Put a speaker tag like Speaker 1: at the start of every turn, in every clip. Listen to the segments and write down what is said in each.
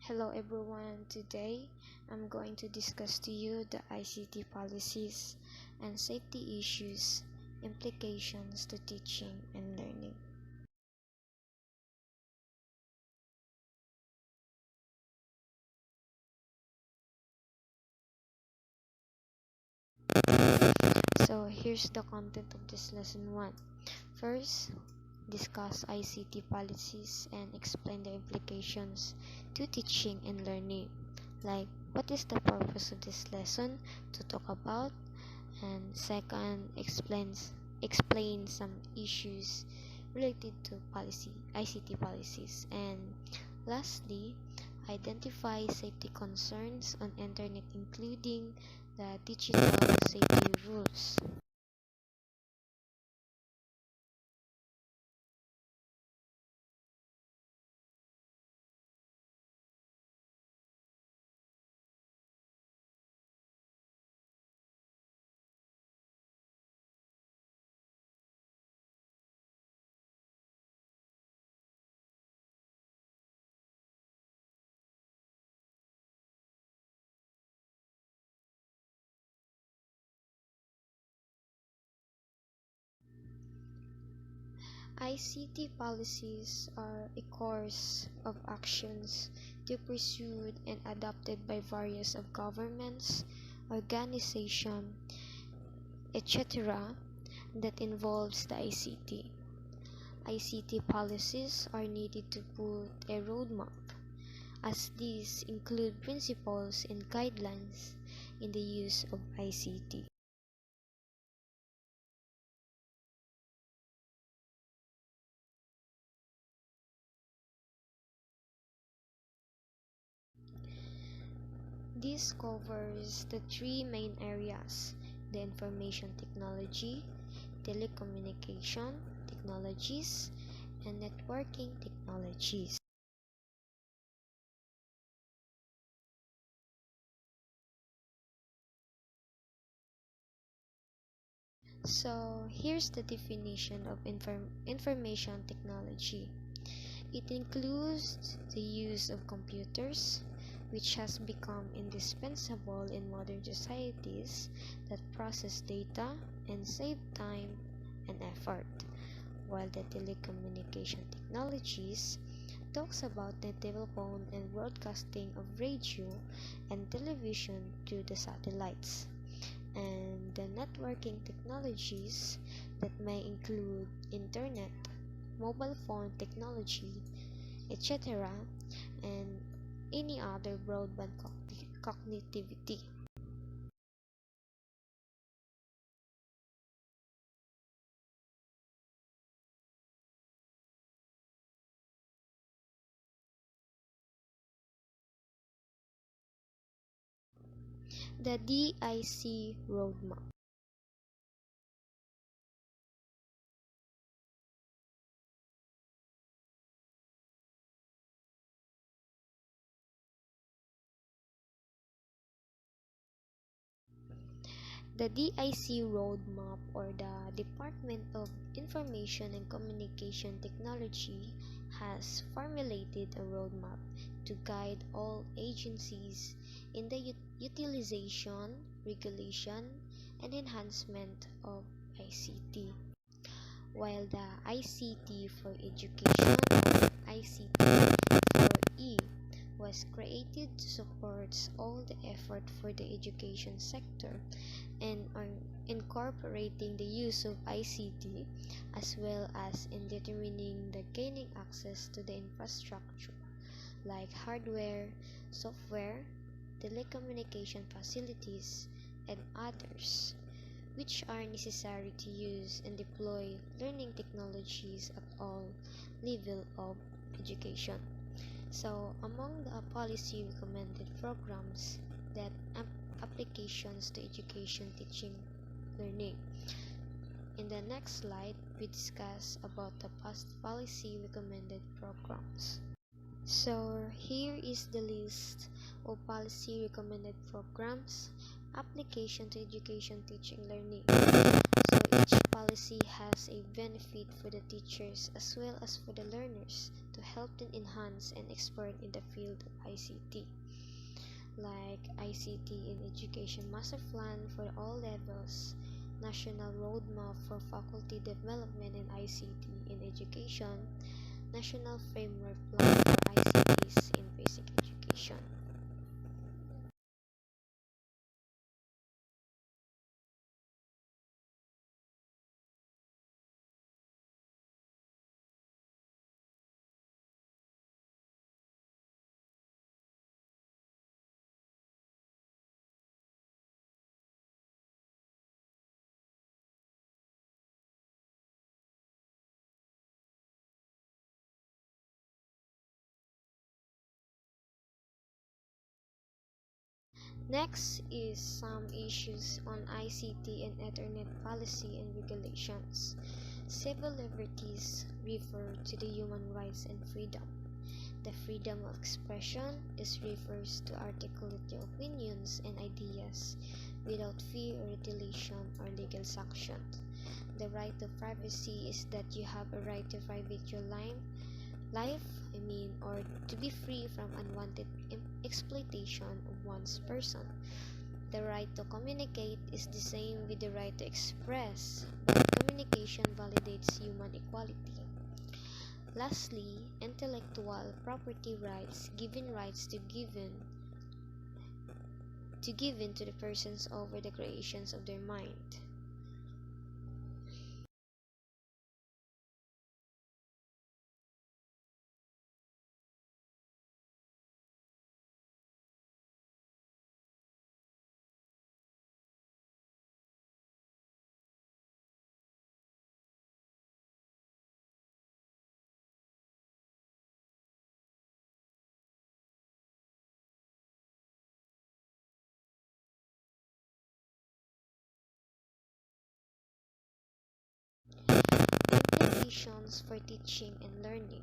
Speaker 1: Hello everyone, today I'm going to discuss to you the ICT policies and safety issues, implications to teaching and learning. So here's the content of this lesson 1. First, discuss ICT policies and explain the implications to teaching and learning. Like, what is the purpose of this lesson to talk about? And second, explain some issues related to ICT policies. And lastly, identify safety concerns on internet, including the digital safety rules. ICT policies are a course of actions to pursued and adopted by various of governments, organizations, etc. that involves the ICT. ICT policies are needed to put a roadmap, as these include principles and guidelines in the use of ICT. This covers the three main areas: the information technology, telecommunication technologies, and networking technologies. So here's the definition of information technology. It includes the use of computers, which has become indispensable in modern societies that process data and save time and effort, while the telecommunication technologies talks about the telephone and broadcasting of radio and television through the satellites, and the networking technologies that may include internet, mobile phone technology, etc., and any other broadband connectivity. The DIC roadmap. The DIC roadmap, or the Department of Information and Communication Technology, has formulated a roadmap to guide all agencies in the utilization, regulation, and enhancement of ICT. While the ICT for Education, or ICT for E, was created to support all the effort for the education sector and on incorporating the use of ICT, as well as in determining the gaining access to the infrastructure like hardware, software, telecommunication facilities, and others, which are necessary to use and deploy learning technologies at all level of education. So, among the policy recommended programs that applications to education, teaching, learning. In the next slide, we discuss about the past policy recommended programs. So here is the list of policy recommended programs, application to education, teaching, learning. So each policy has a benefit for the teachers as well as for the learners to help them enhance and expert in the field of ICT, like ICT in Education Master Plan for all levels, National Roadmap for Faculty Development in ICT in Education, National Framework Plan for ICTs in Basic Education. Next is some issues on ICT and Internet policy and regulations. Civil liberties refer to the human rights and freedom. The freedom of expression is refers to articulate your opinions and ideas without fear or retaliation or legal sanction. The right to privacy is that you have a right to private your life, or to be free from unwanted exploitation of one's person. The right to communicate is the same with the right to express. Communication validates human equality. Lastly, intellectual property rights given rights to given to the persons over the creations of their mind. Implications for teaching and learning.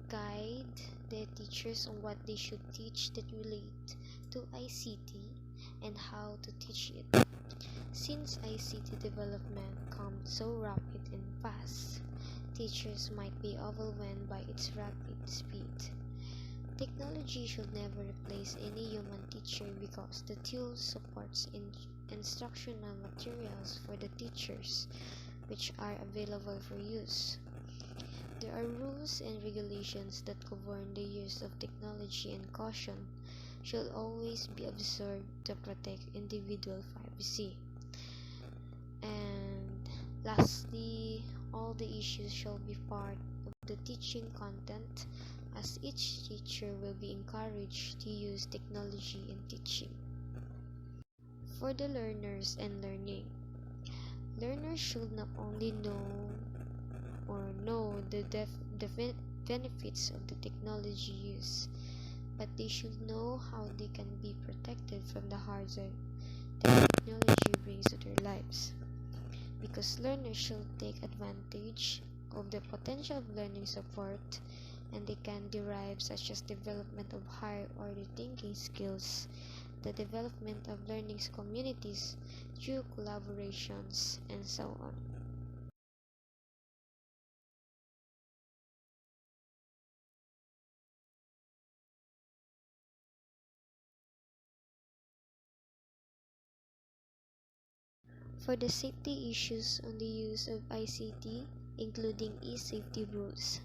Speaker 1: Guide the teachers on what they should teach that relate to ICT and how to teach it. Since ICT development comes so rapid and fast, teachers might be overwhelmed by its rapid speed. Technology should never replace any human teacher because the tool supports instructional materials for the teachers which are available for use. There are rules and regulations that govern the use of technology, and caution should always be observed to protect individual privacy. And lastly, all the issues shall be part of the teaching content as each teacher will be encouraged to use technology in teaching. For the learners and learning, learners should not only know the benefits of the technology use, but they should know how they can be protected from the hazard that technology brings to their lives. Because learners should take advantage of the potential of learning support and they can derive such as development of higher order thinking skills, the development of learning communities through collaborations, and so on. For the safety issues on the use of ICT, including e-safety rules.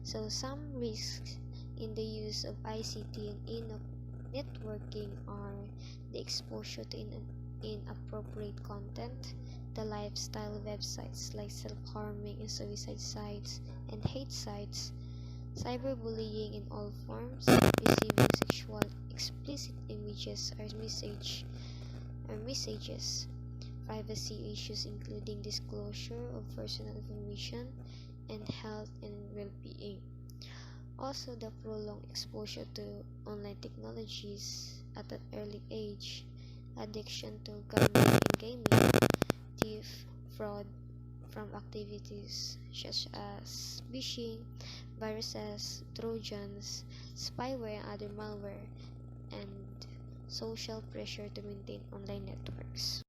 Speaker 1: So some risks in the use of ICT and networking are the exposure to inappropriate content, the lifestyle websites like self-harming and suicide sites and hate sites, cyberbullying in all forms, receiving sexual explicit images or messages, privacy issues including disclosure of personal information, and health and well-being. Also, the prolonged exposure to online technologies at an early age, addiction to gambling and gaming, thief, fraud, from activities such as phishing, viruses, trojans, spyware, and other malware, and social pressure to maintain online networks.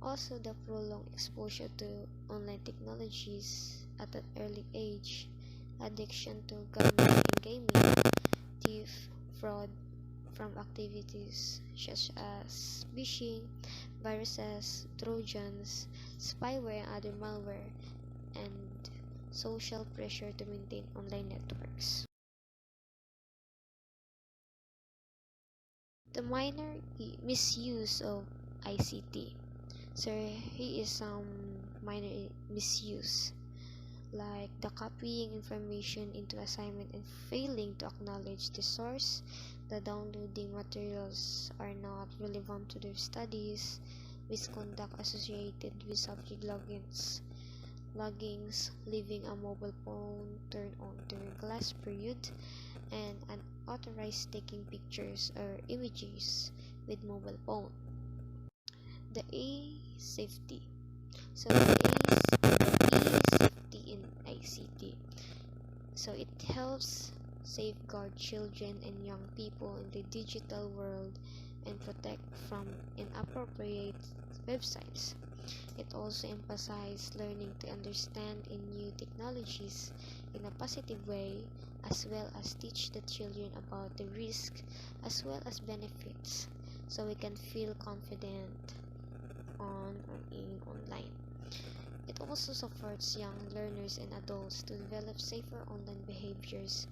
Speaker 1: Also, the prolonged exposure to online technologies at an early age, addiction to gambling and gaming, thief, fraud from activities such as phishing, viruses, trojans, spyware, and other malware, and social pressure to maintain online networks. The minor misuse of ICT. So here is some minor misuse, like the copying information into assignment and failing to acknowledge the source, the downloading materials are not relevant to their studies, misconduct associated with subject loggings, leaving a mobile phone turned on during class period, and unauthorized taking pictures or images with mobile phone. The A safety. So the E safety in ICT. So it helps safeguard children and young people in the digital world and protect from inappropriate websites. It also emphasizes learning to understand in new technologies in a positive way, as well as teach the children about the risk as well as benefits, so we can feel confident on or in online. It also supports young learners and adults to develop safer online behaviors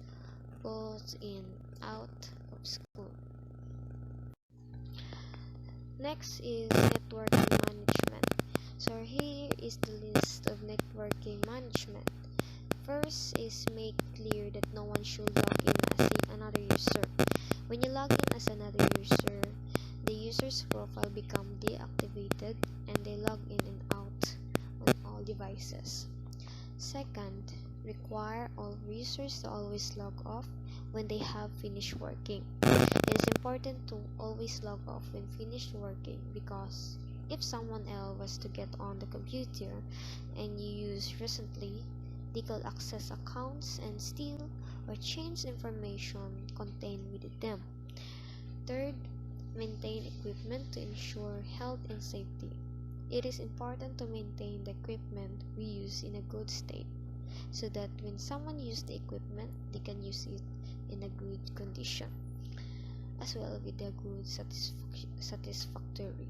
Speaker 1: both in out of school. Next is networking management. So here is the list of networking management. First is make clear that no one should log in as another user. When you log in as another user, the user's profile become deactivated and they log in and out on all devices. Second, require all users to always log off when they have finished working. It is important to always log off when finished working, because if someone else was to get on the computer and you use recently, they could access accounts and steal or change information contained within them. Third, maintain equipment to ensure health and safety. It is important to maintain the equipment we use in a good state, so that when someone uses the equipment, they can use it in a good condition, as well with a good satisfactory.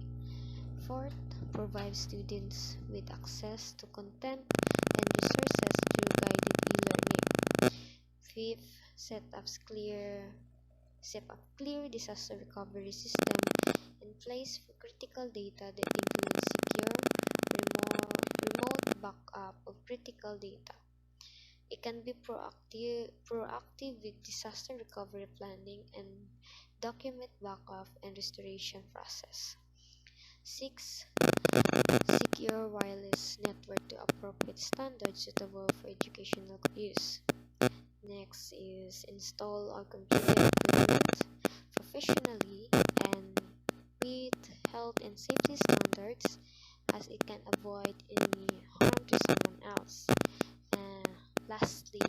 Speaker 1: Fourth, provide students with access to content and resources through guided e-learning. Fifth, set up clear disaster recovery system in place for critical data that includes secure remote backup of critical data. It can be proactive with disaster recovery planning and document backup and restoration process. 6. Secure wireless network to appropriate standards suitable for educational use. Next is install our computer equipment professionally and meet health and safety standards, as it can avoid any harm to someone else. Lastly,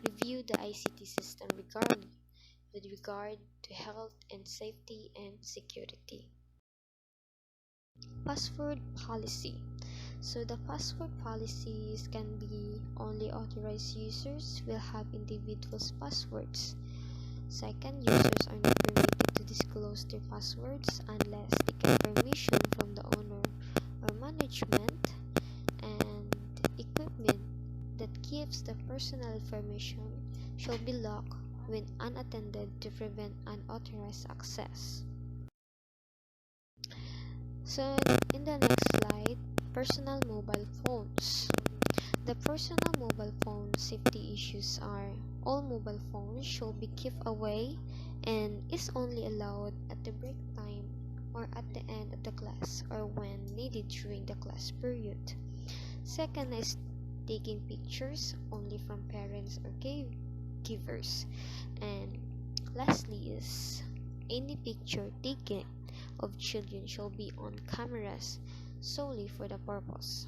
Speaker 1: review the ICT system with regard to health and safety and security. Password policy. So the password policies can be only authorized users will have individuals' passwords. Second, users are not permitted to disclose their passwords unless they get permission from the owner or management, and equipment that keeps the personal information shall be locked when unattended to prevent unauthorized access. So in the next slide, personal mobile phones. The personal mobile phone safety issues are all mobile phones should be kept away and is only allowed at the break time or at the end of the class or when needed during the class period. Second is taking pictures only from parents or caregivers. And lastly is any picture taken of children shall be on cameras solely for the purpose